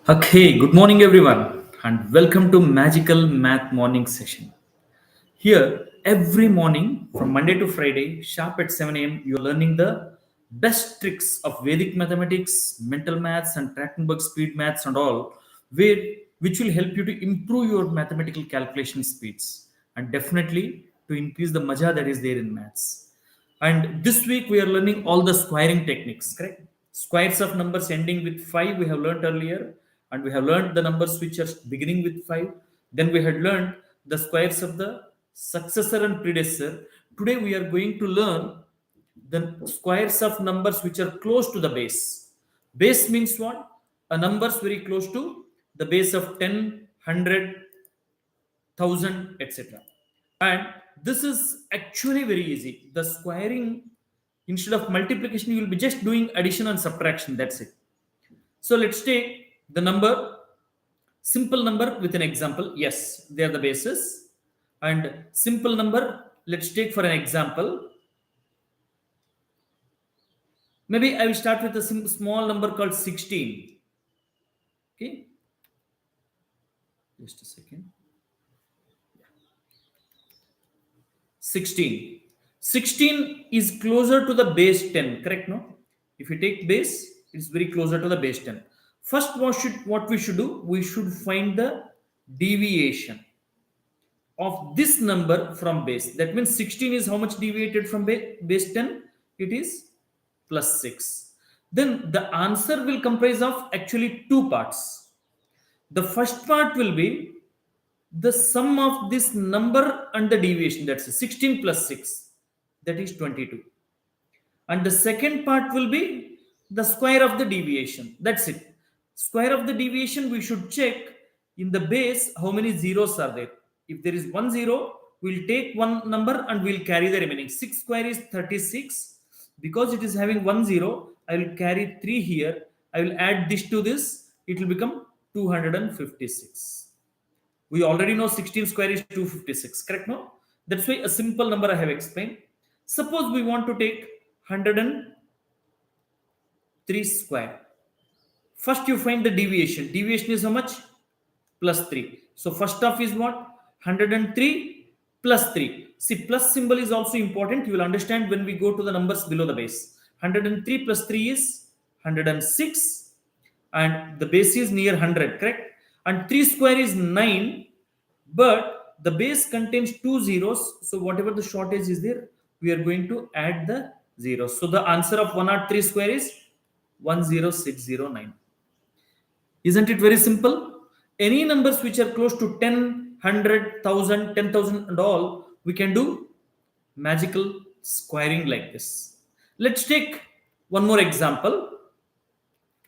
Okay, good morning everyone, and welcome to Magical Math Morning Session. Here, every morning from Monday to Friday, sharp at 7 a.m., you're learning the best tricks of Vedic mathematics, mental maths, and Trachtenberg speed maths, and all, which will help you to improve your mathematical calculation speeds and definitely to increase the maja that is there in maths. And this week we are learning all the squaring techniques, correct? Squares of numbers ending with 5 we have learned earlier, and we have learned the numbers which are beginning with 5. Then we had learned the squares of the successor and predecessor. Today we are going to learn the squares of numbers which are close to the base. Base means what? A numbers very close to the base of 10, 100, 1000, etc. And this is actually very easy. The squaring, instead of multiplication, you will be just doing addition and subtraction. That's it. So let's take the number, simple number with an example. Yes, they are the bases. And simple number, let's take for an example. Maybe I will start with a small number called 16. Okay, just a second. 16. 16 is closer to the base 10, correct? No? If you take base, it's very closer to the base 10. First, what we should do? We should find the deviation of this number from base. That means 16 is how much deviated from base 10? It is plus 6. Then the answer will comprise of actually two parts. The first part will be the sum of this number and the deviation, that's 16 plus 6, that is 22. And the second part will be the square of the deviation, that's it. Square of the deviation, we should check in the base how many zeros are there. If there is one zero, we'll take one number and we'll carry the remaining. 6 square is 36. Because it is having one zero, I will carry 3 here. I will add this to this, it will become 256. We already know 16 square is 256, correct? No? That's why a simple number I have explained. Suppose we want to take 103 square. First you find the deviation. Deviation is how much? Plus 3. So first off is what? 103 plus 3. See, plus symbol is also important. You will understand when we go to the numbers below the base. 103 plus 3 is 106. And the base is near 100, correct? And 3 square is 9, but the base contains two zeros. So whatever the shortage is there, we are going to add the zeros. So the answer of 103 square is 10609. Isn't it very simple? Any numbers which are close to 10, 100, 1000, 10,000 and all, we can do magical squaring like this. Let's take one more example.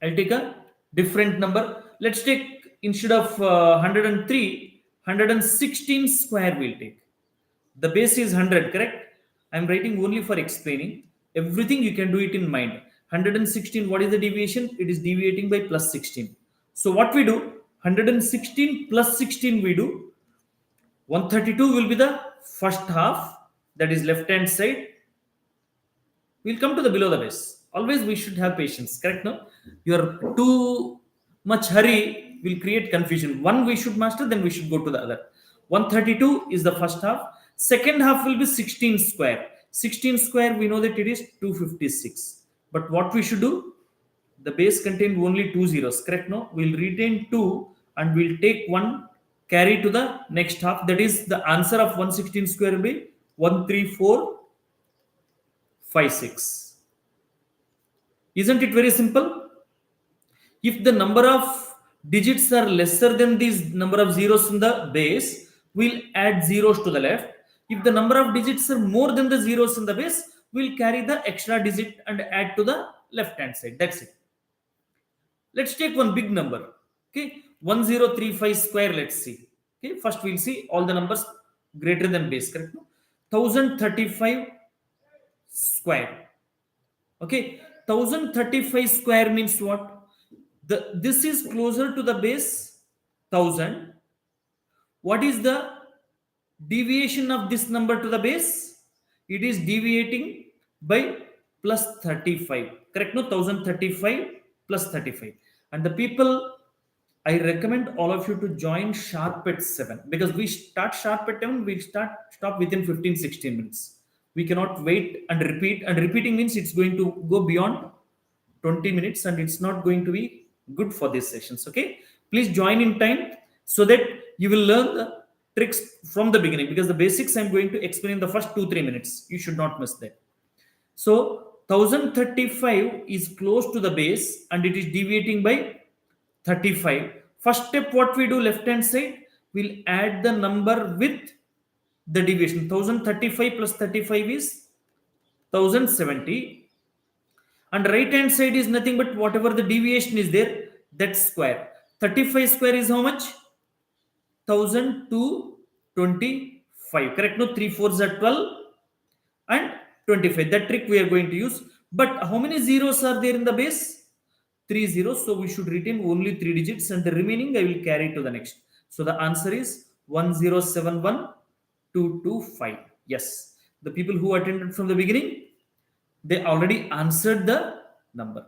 I'll take a different number. Let's take, instead of 103, 116 square we'll take. The base is 100, correct? I'm writing only for explaining. Everything you can do it in mind. 116, what is the deviation? It is deviating by plus 16. So what we do? 116 plus 16 we do. 132 will be the first half, that is left hand side. We'll come to the below the base. Always we should have patience, correct? No? Your too much hurry will create confusion. One we should master, then we should go to the other. 132 is the first half. Second half will be 16 square. 16 square, we know that it is 256. But what we should do? The base contains only two zeros, correct? No? We'll retain 2 and we'll take 1, carry to the next half. That is, the answer of 116 square will be 13456. Isn't it very simple? If the number of digits are lesser than this number of zeros in the base, we'll add zeros to the left. If the number of digits are more than the zeros in the base, we'll carry the extra digit and add to the left hand side. That's it. Let's take one big number. Okay, 1035 square. Let's see. Okay, first we'll see all the numbers greater than base, correct? 1035 square. Okay, 1035 square means what? This is closer to the base 1000. What is the deviation of this number to the base? It is deviating by plus 35, correct? No, 1035 plus 35. And the people I recommend all of you to join sharp at 7 because we start sharp at 7, we stop within 15 16 minutes. We cannot wait and repeat, and repeating means it's going to go beyond 20 minutes and it's not going to be good for these sessions. Okay, please join in time so that you will learn the tricks from the beginning, because the basics I'm going to explain in the first 2 3 minutes. You should not miss that. So 1035 is close to the base and it is deviating by 35. First step, what we do, left hand side, we'll add the number with the deviation. 1035 plus 35 is 1070. And right hand side is nothing but whatever the deviation is there, that square. 35 square is how much? 1225. Correct? No, 3 4s are 12 and 25. That trick we are going to use. But how many zeros are there in the base? 3 zeros. So we should retain only 3 digits and the remaining I will carry to the next. So the answer is 1071225. Yes. The people who attended from the beginning, they already answered the number.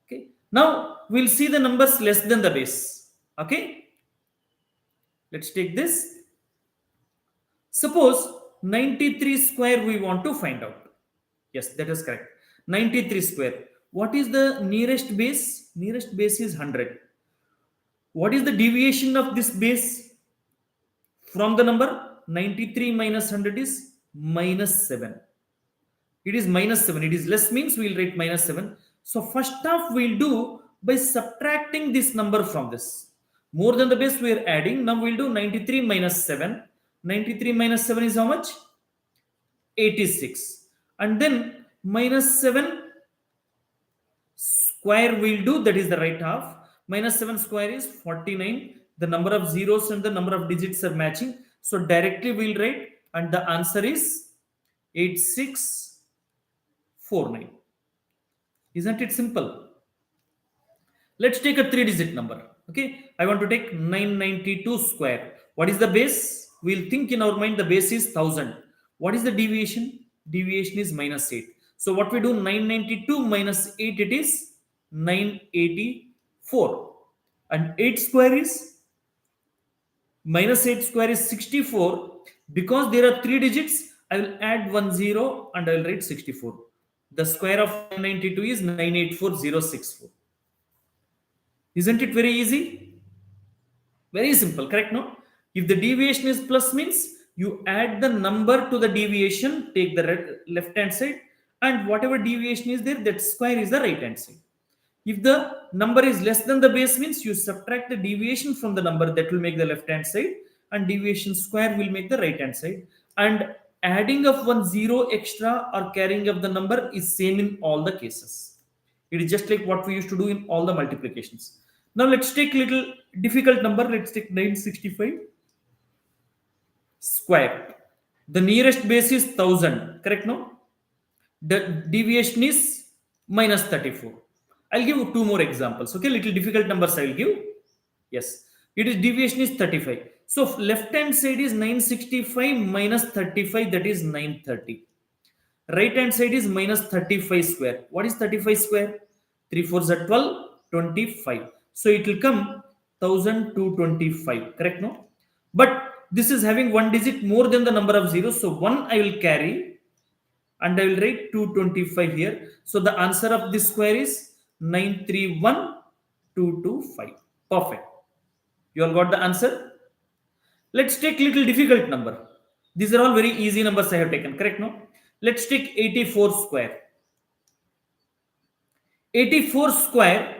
Okay. Now we'll see the numbers less than the base. Okay. Let's take this. Suppose 93 square we want to find out. Yes, that is correct. 93 square. What is the nearest base? Nearest base is 100. What is the deviation of this base from the number? 93 minus 100 is minus 7. It is minus 7. It is less means we will write minus 7. So first off we'll do by subtracting this number from this. More than the base we are adding. Now we'll do 93 minus 7. 93 minus 7 is how much? 86. And then minus 7 square we'll do, that is the right half. Minus 7 square is 49. The number of zeros and the number of digits are matching. So directly we'll write, and the answer is 8649. Isn't it simple? Let's take a 3-digit number. Okay, I want to take 992 square. What is the base? We'll think in our mind the base is 1000. What is the deviation? Deviation is minus 8. So what we do, 992 minus 8, it is 984. And 8 square is, minus 8 square is 64. Because there are 3 digits, I will add 1 0 and I will write 64. The square of 992 is 984064. Isn't it very easy? Very simple, correct? No? If the deviation is plus means you add the number to the deviation, take the left hand side, and whatever deviation is there, that square is the right hand side. If the number is less than the base means you subtract the deviation from the number, that will make the left hand side, and deviation square will make the right hand side. And adding of 1 0 extra or carrying of the number is same in all the cases. It is just like what we used to do in all the multiplications. Now let's take little difficult number. Let's take 965 square. The nearest base is 1000. Correct? No? The deviation is minus 34. I'll give you 2 more examples. Okay, little difficult numbers I will give. Yes, it is deviation is 35. So left hand side is 965 minus 35, that is 930. Right hand side is minus 35 square. What is 35 square? 3 4s are 12, 25. So it will come 1225. Correct? No? But this is having 1 digit more than the number of zeros. So 1 I will carry and I will write 225 here. So the answer of this square is 931225. Perfect. You all got the answer? Let's take little difficult number. These are all very easy numbers I have taken. Correct? No? Let's take 84 square. 84 square.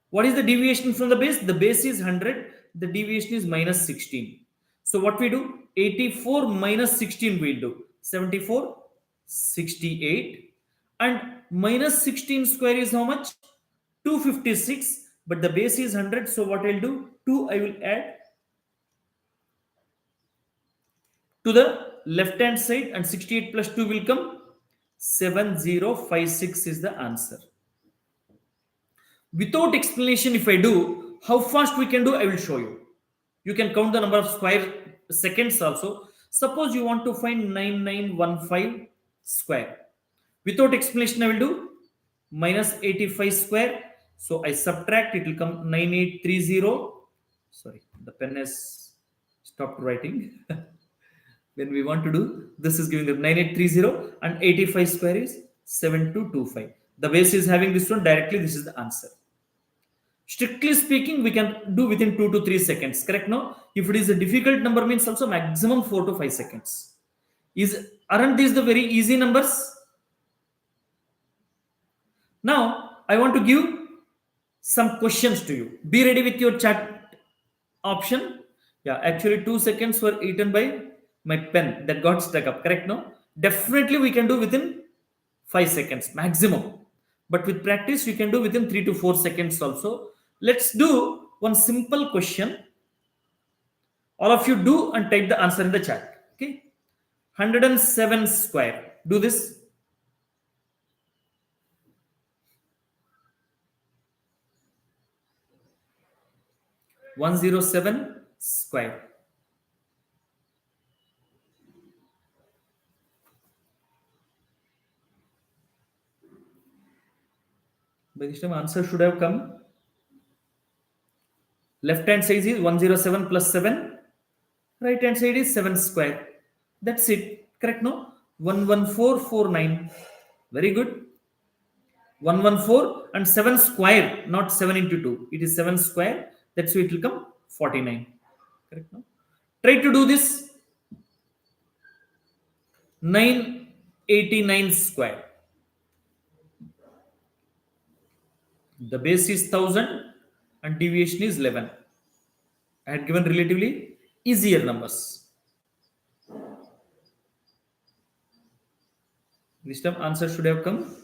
What is the deviation from the base? The base is 100. The deviation is minus 16. So what we do? 84 minus 16 we'll do. 74, 68. And minus 16 square is how much? 256. But the base is 100. So what I'll do? 2 I will add to the left hand side, and 68 plus 2 will come 7056 is the answer. Without explanation, if I do, how fast we can do, I will show you. You can count the number of square seconds also. Suppose you want to find 9915 square. Without explanation, I will do minus 85 square. So I subtract, it will come 9830. Sorry, the pen has stopped writing. When we want to do, this is giving the 9830 and 85 square is 7225. The base is having this one directly, this is the answer. Strictly speaking, we can do within 2 to 3 seconds, correct? No, if it is a difficult number, means also maximum 4 to 5 seconds. Aren't these the very easy numbers? Now I want to give some questions to you. Be ready with your chat option. Yeah, actually 2 seconds were eaten by my pen that got stuck up, correct? No, definitely we can do within 5 seconds maximum, but with practice you can do within 3 to 4 seconds also. Let's do one simple question. All of you do and type the answer in the chat. Okay, 107 square, do this. 107 square. By this time answer should have come. Left hand side is 107 plus 7. Right hand side is 7 square. That's it. Correct? No? 11449. Very good. 114 and 7 square, not 7 into 2. It is 7 square. That's why it will come 49. Correct? No? Try to do this. 989 square. The base is 1000 and deviation is 11. I had given relatively easier numbers. This time answer should have come.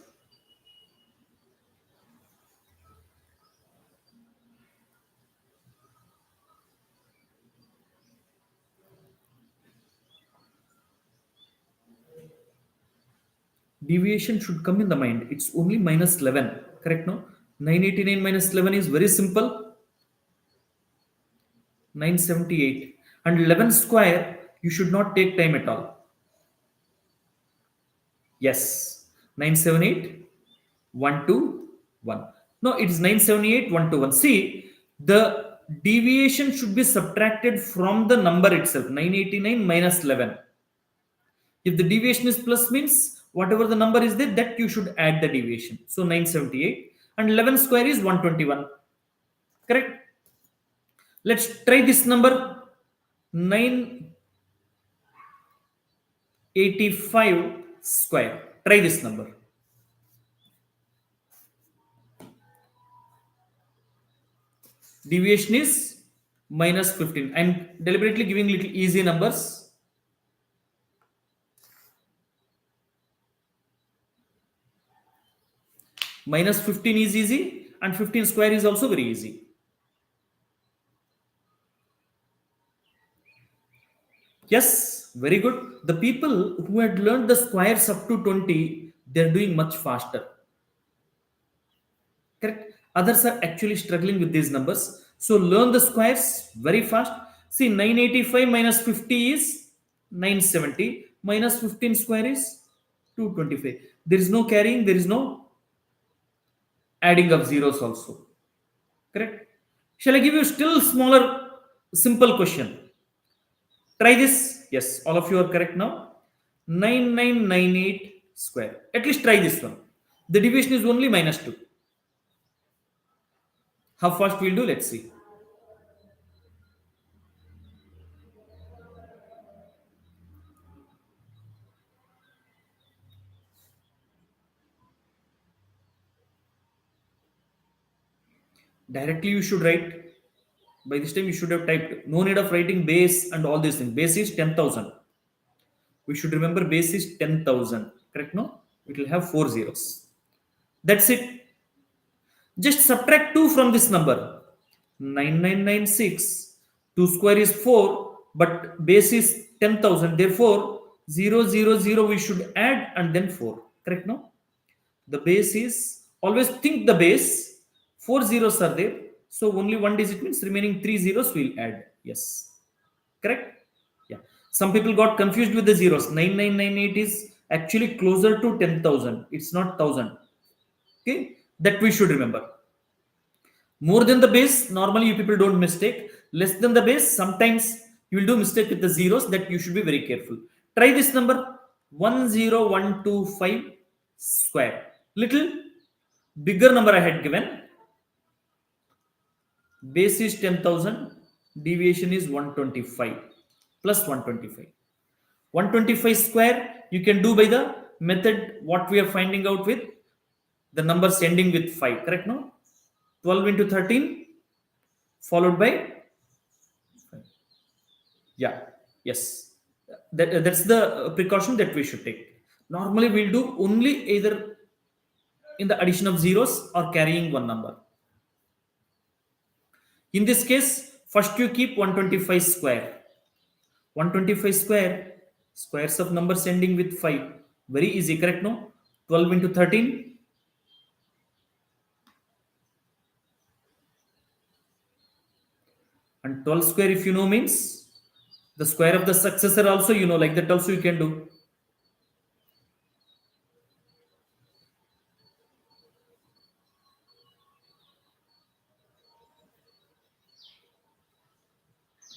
Deviation should come in the mind. It's only minus 11. Correct? No? 989 minus 11 is very simple. 978. And 11 square, you should not take time at all. Yes. 978, 121. No, it is 978, 121. See, the deviation should be subtracted from the number itself. 989 minus 11. If the deviation is plus, means whatever the number is there, that you should add the deviation. So 978 and 11 square is 121. Correct? Let's try this number. 985 square. Try this number. Deviation is minus 15. I'm deliberately giving little easy numbers. Minus 15 is easy and 15 square is also very easy. Yes, very good. The people who had learned the squares up to 20, they're doing much faster. Correct? Others are actually struggling with these numbers. So learn the squares very fast. See, 985 minus 50 is 970. Minus 15 square is 225. There is no carrying, there is no adding of zeros also. Correct? Shall I give you still smaller, simple question? Try this. Yes, all of you are correct now. 9998 square. At least try this one. The division is only minus 2. How fast we'll do? Let's see. Directly you should write. By this time you should have typed. No need of writing base and all these things. Base is 10,000. We should remember base is 10,000. Correct? No? It will have 4 zeros. That's it. Just subtract 2 from this number. 9996. 2 square is 4, but base is 10,000. Therefore, 0, 0, 0 we should add and then 4. Correct? No? The base is, always think the base. 4 zeros are there. So only one digit means remaining 3 zeros we'll add. Yes. Correct? Yeah. Some people got confused with the zeros. 9998 is actually closer to 10,000. It's not 1000. Okay. That we should remember. More than the base, normally you people don't mistake. Less than the base, sometimes you will do mistake with the zeros, that you should be very careful. Try this number 10125 square. Little bigger number I had given. Base is 10,000, deviation is 125 plus 125. 125 square you can do by the method what we are finding out with the numbers ending with 5, correct? No, 12 into 13 followed by 5. Yeah, yes, that's the precaution that we should take. Normally we'll do only either in the addition of zeros or carrying one number. In this case, first you keep 125 square. 125 square, squares of numbers ending with 5. Very easy, correct? No, 12 into 13. And 12 square, if you know, means the square of the successor also, you know, like that also you can do.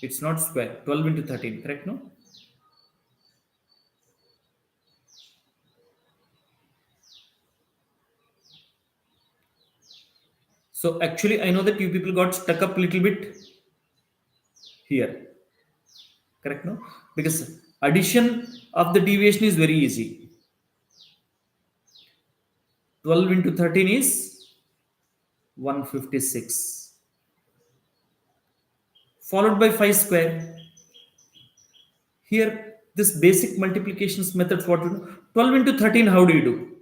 It's not square. 12 into 13, correct? No? So actually, I know that you people got stuck up a little bit here. Correct? No? Because addition of the deviation is very easy. 12 into 13 is 156. Followed by 5 square. Here, this basic multiplications method, what you do? 12 into 13, how do you do?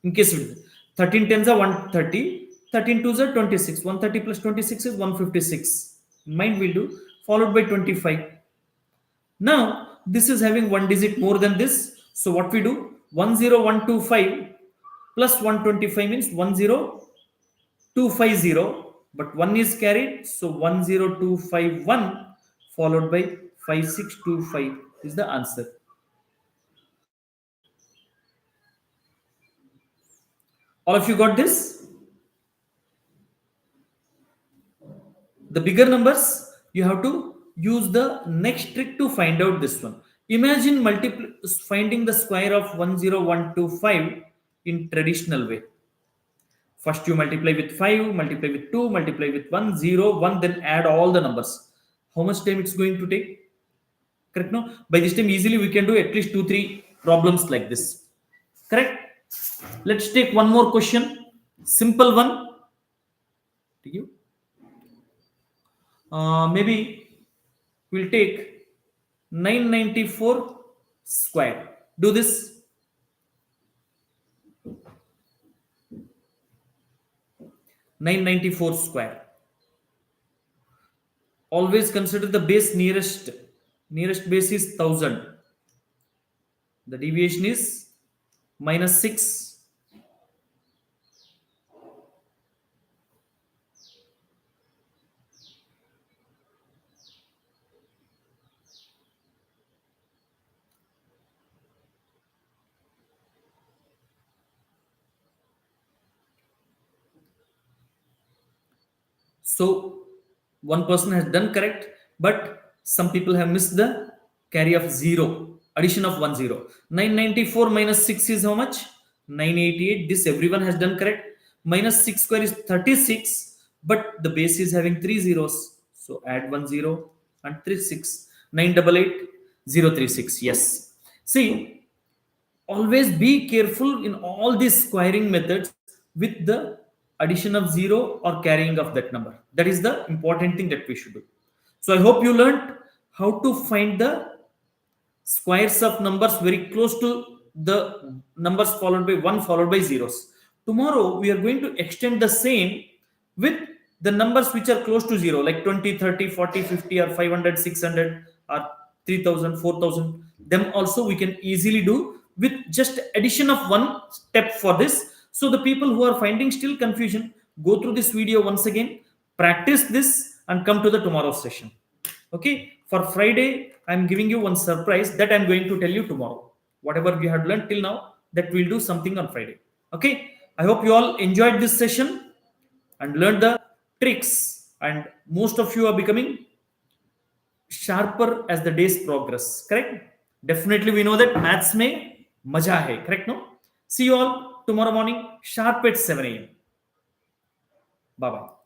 In case of 13 tens are 130, 13 twos are 26. 130 plus 26 is 156. In mind we'll do, followed by 25. Now, this is having one digit more than this. So what we do? 10125 plus 125 means 10250. But 1 is carried. So 10251 followed by 5625 is the answer. All of you got this? The bigger numbers, you have to use the next trick to find out this one. Imagine finding the square of 10125 in traditional way. First you multiply with 5, multiply with 2, multiply with 1, 0, 1, then add all the numbers. How much time it's going to take? Correct? No? By this time easily we can do at least 2-3 problems like this. Correct? Let's take one more question. Simple one. Maybe we'll take 994 square. Do this. 994 square. Always consider the base nearest. Nearest base is 1000. The deviation is -6. So one person has done correct, but some people have missed the carry of 0, addition of 1 0. 994 minus 6 is how much? 988. This everyone has done correct. Minus 6 square is 36, but the base is having 3 zeros. So add 1 0 and 36. 988 036. Yes. See, always be careful in all these squaring methods with the addition of 0 or carrying of that number. That is the important thing that we should do. So I hope you learned how to find the squares of numbers very close to the numbers followed by 1 followed by zeros. Tomorrow we are going to extend the same with the numbers which are close to 0, like 20, 30, 40, 50 or 500, 600 or 3000, 4000. Them also we can easily do with just addition of one step for this. So the people who are finding still confusion, go through this video once again, practice this and come to the tomorrow session. Okay, for Friday I'm giving you one surprise that I'm going to tell you tomorrow. Whatever we have learned till now, that we'll do something on Friday. Okay, I hope you all enjoyed this session and learned the tricks, and most of you are becoming sharper as the days progress. Correct? Definitely, we know that maths में मजा है. Correct? No? See you all tomorrow morning sharp at 7 a.m. Bye bye.